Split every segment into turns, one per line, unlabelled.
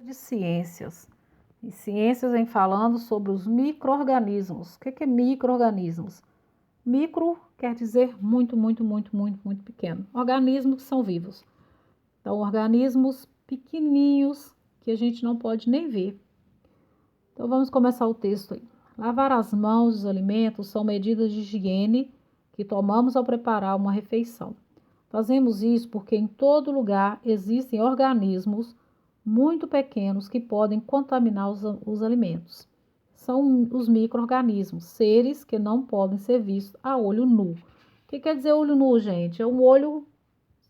de ciências. E ciências vem falando sobre os micro-organismos. O que é micro-organismos? Micro quer dizer muito, muito, muito, muito, muito pequeno. Organismos que são vivos. Então, organismos pequenininhos que a gente não pode nem ver. Então, vamos começar o texto aí. Lavar as mãos dos alimentos são medidas de higiene que tomamos ao preparar uma refeição. Fazemos isso porque em todo lugar existem organismos muito pequenos que podem contaminar os alimentos. São os micro-organismos, seres que não podem ser vistos a olho nu. O que quer dizer olho nu, gente? É um olho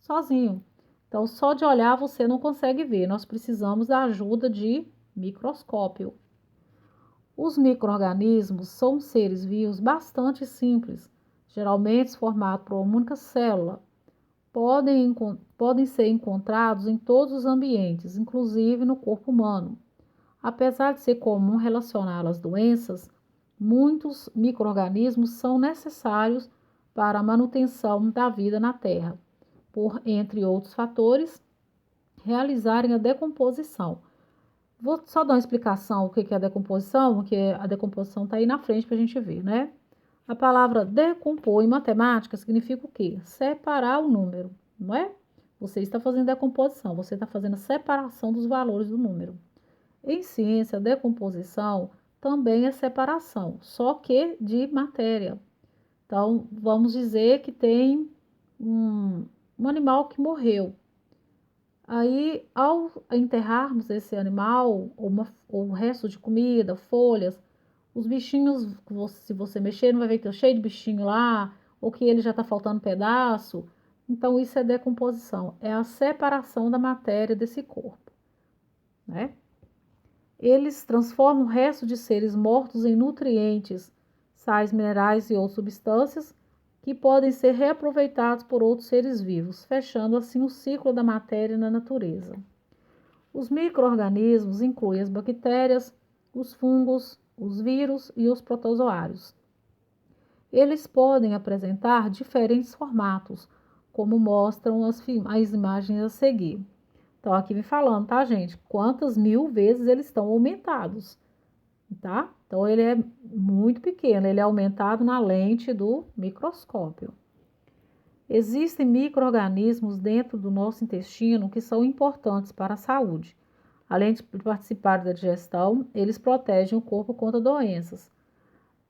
sozinho. Então, só de olhar você não consegue ver. Nós precisamos da ajuda de microscópio. Os micro-organismos são seres vivos bastante simples, geralmente formados por uma única célula. Podem ser encontrados em todos os ambientes, inclusive no corpo humano. Apesar de ser comum relacioná-lo às doenças, muitos micro-organismos são necessários para a manutenção da vida na Terra, por, entre outros fatores, realizarem a decomposição. Vou só dar uma explicação o que é a decomposição, porque a decomposição está aí na frente para a gente ver, né? A palavra decompor em matemática significa o quê? Separar o número, não é? Você está fazendo decomposição, você está fazendo a separação dos valores do número. Em ciência, decomposição também é separação, só que de matéria. Então, vamos dizer que tem um animal que morreu. Aí, ao enterrarmos esse animal, ou o resto de comida, folhas, os bichinhos, se você mexer, não vai ver que está cheio de bichinho lá, ou que ele já está faltando pedaço. Então, isso é decomposição, é a separação da matéria desse corpo, né? Eles transformam o resto de seres mortos em nutrientes, sais minerais e outras substâncias que podem ser reaproveitados por outros seres vivos, fechando assim o ciclo da matéria na natureza. Os micro-organismos incluem as bactérias, os fungos, os vírus e os protozoários. Eles podem apresentar diferentes formatos, como mostram as imagens a seguir. Então, aqui vem falando, tá, gente? Quantas mil vezes eles estão aumentados, tá? Então, ele é muito pequeno, ele é aumentado na lente do microscópio. Existem micro-organismos dentro do nosso intestino que são importantes para a saúde. Além de participar da digestão, eles protegem o corpo contra doenças.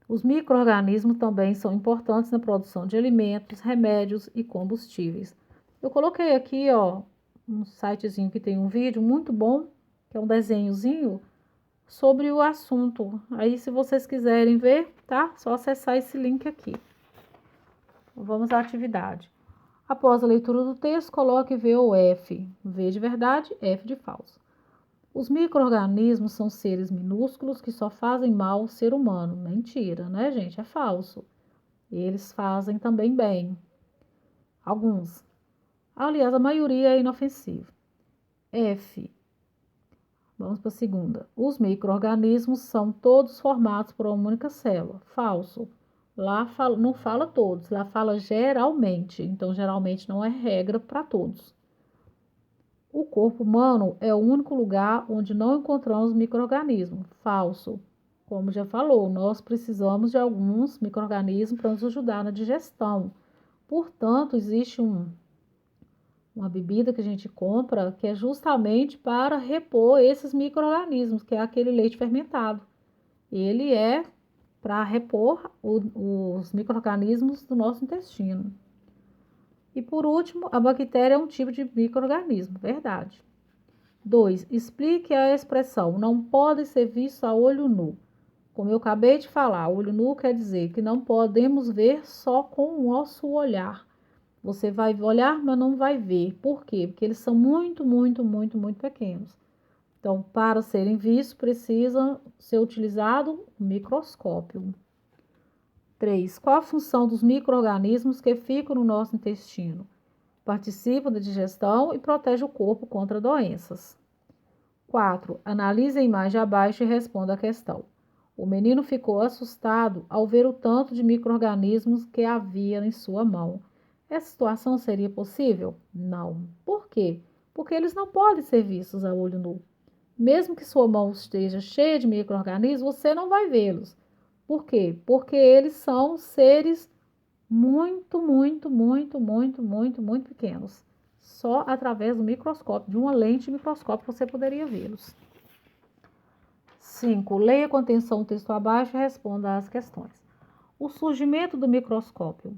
Os micro-organismos também são importantes na produção de alimentos, remédios e combustíveis. Eu coloquei aqui, ó, um sitezinho que tem um vídeo muito bom, que é um desenhozinho sobre o assunto. Aí, se vocês quiserem ver, tá? Só acessar esse link aqui. Vamos à atividade. Após a leitura do texto, coloque V ou F. V de verdade, F de falso. Os micro-organismos são seres minúsculos que só fazem mal ao ser humano. Mentira, né, gente? É falso. Eles fazem também bem. Alguns. Aliás, a maioria é inofensiva. F. Vamos para a segunda. Os micro-organismos são todos formados por uma única célula. Falso. Lá não fala todos, lá fala geralmente. Então, geralmente não é regra para todos. O corpo humano é o único lugar onde não encontramos micro-organismos. Falso. Como já falou, nós precisamos de alguns micro-organismos para nos ajudar na digestão. Portanto, existe uma bebida que a gente compra que é justamente para repor esses micro-organismos, que é aquele leite fermentado. Ele é para repor os micro-organismos do nosso intestino. E por último, a bactéria é um tipo de micro-organismo, verdade. 2. Explique a expressão não pode ser visto a olho nu. Como eu acabei de falar, olho nu quer dizer que não podemos ver só com o nosso olhar. Você vai olhar, mas não vai ver. Por quê? Porque eles são muito, muito, muito, muito pequenos. Então, para serem vistos, precisa ser utilizado o microscópio. 3. Qual a função dos micro-organismos que ficam no nosso intestino? Participam da digestão e protegem o corpo contra doenças. 4. Analise a imagem abaixo e responda a questão. O menino ficou assustado ao ver o tanto de micro-organismos que havia em sua mão. Essa situação seria possível? Não. Por quê? Porque eles não podem ser vistos a olho nu. Mesmo que sua mão esteja cheia de micro-organismos, você não vai vê-los. Por quê? Porque eles são seres muito, muito, muito, muito, muito, muito pequenos. Só através do microscópio, de uma lente microscópica, você poderia vê-los. 5. Leia com atenção o texto abaixo e responda às questões. O surgimento do microscópio.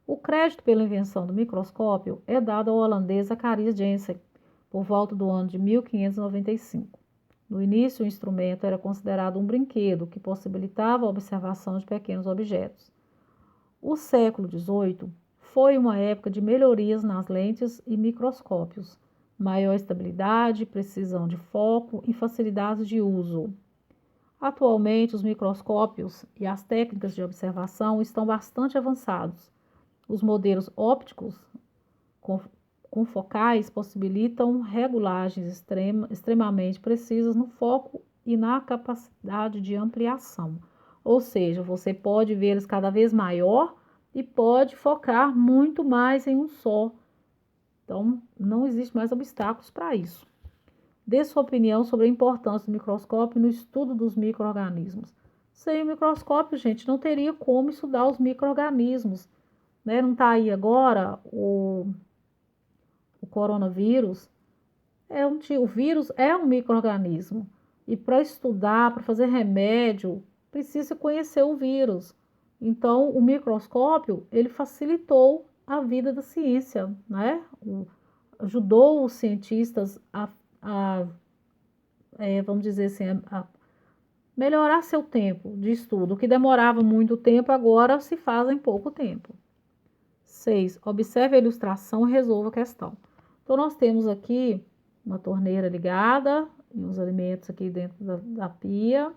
O crédito pela invenção do microscópio é dado ao holandês Zacharias Janssen, por volta do ano de 1595. No início, o instrumento era considerado um brinquedo que possibilitava a observação de pequenos objetos. O século XVIII foi uma época de melhorias nas lentes e microscópios, maior estabilidade, precisão de foco e facilidade de uso. Atualmente, os microscópios e as técnicas de observação estão bastante avançados. Os modelos ópticos com focais possibilitam regulagens extremamente precisas no foco e na capacidade de ampliação. Ou seja, você pode vê-los cada vez maior e pode focar muito mais em um só. Então, não existe mais obstáculos para isso. Dê sua opinião sobre a importância do microscópio no estudo dos micro-organismos. Sem o microscópio, gente, não teria como estudar os micro-organismos, né? Não está aí agora o coronavírus. O vírus é um micro-organismo. E para estudar, para fazer remédio, precisa conhecer o vírus. Então, o microscópio, ele facilitou a vida da ciência, né? Ajudou os cientistas vamos dizer assim, a melhorar seu tempo de estudo. O que demorava muito tempo, agora se faz em pouco tempo. 6. Observe a ilustração e resolva a questão. Então, nós temos aqui uma torneira ligada e uns alimentos aqui dentro da pia.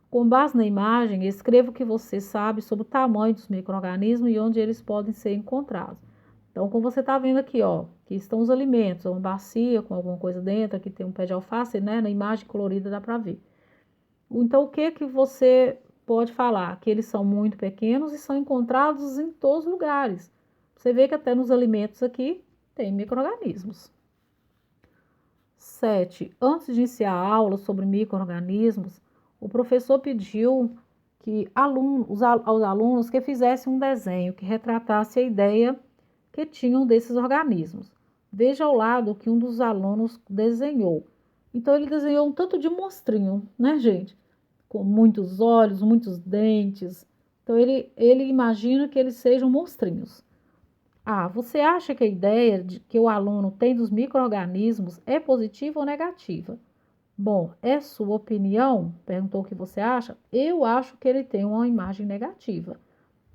Com base na imagem, escreva o que você sabe sobre o tamanho dos micro-organismos e onde eles podem ser encontrados. Então, como você está vendo aqui, ó, aqui estão os alimentos, uma bacia com alguma coisa dentro, aqui tem um pé de alface, né? Na imagem colorida dá para ver. Então, o que você pode falar? Que eles são muito pequenos e são encontrados em todos os lugares. Você vê que até nos alimentos aqui tem micro-organismos. 7. Antes de iniciar a aula sobre micro-organismos, o professor pediu que aos alunos que fizessem um desenho que retratasse a ideia que tinham desses organismos. Veja ao lado o que um dos alunos desenhou. Então, ele desenhou um tanto de monstrinho, né, gente? Com muitos olhos, muitos dentes. Então, ele imagina que eles sejam monstrinhos. Você acha que a ideia que o aluno tem dos micro-organismos é positiva ou negativa? Bom, é sua opinião? Perguntou o que você acha? Eu acho que ele tem uma imagem negativa.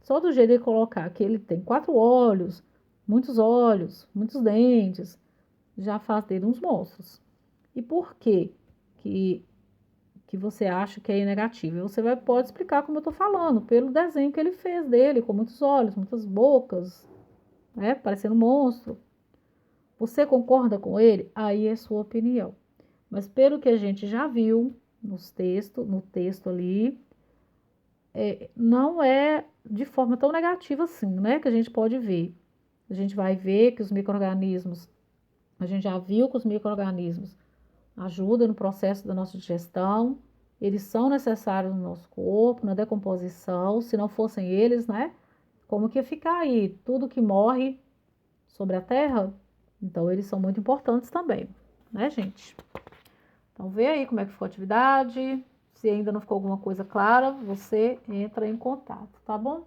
Só do jeito de colocar que ele tem 4 olhos, muitos dentes, já faz dele uns monstros. E por que você acha que é negativo? Você pode explicar como eu estou falando, pelo desenho que ele fez dele, com muitos olhos, muitas bocas, né, parecendo um monstro. Você concorda com ele? Aí é sua opinião. Mas pelo que a gente já viu no texto ali, não é de forma tão negativa assim, né? Que a gente pode ver. A gente vai ver que os micro-organismos, a gente já viu que os micro-organismos ajudam no processo da nossa digestão, eles são necessários no nosso corpo, na decomposição. Se não fossem eles, né? Como que ia ficar aí? Tudo que morre sobre a terra, então eles são muito importantes também, né, gente? Então, vê aí como é que ficou a atividade. Se ainda não ficou alguma coisa clara, você entra em contato, tá bom?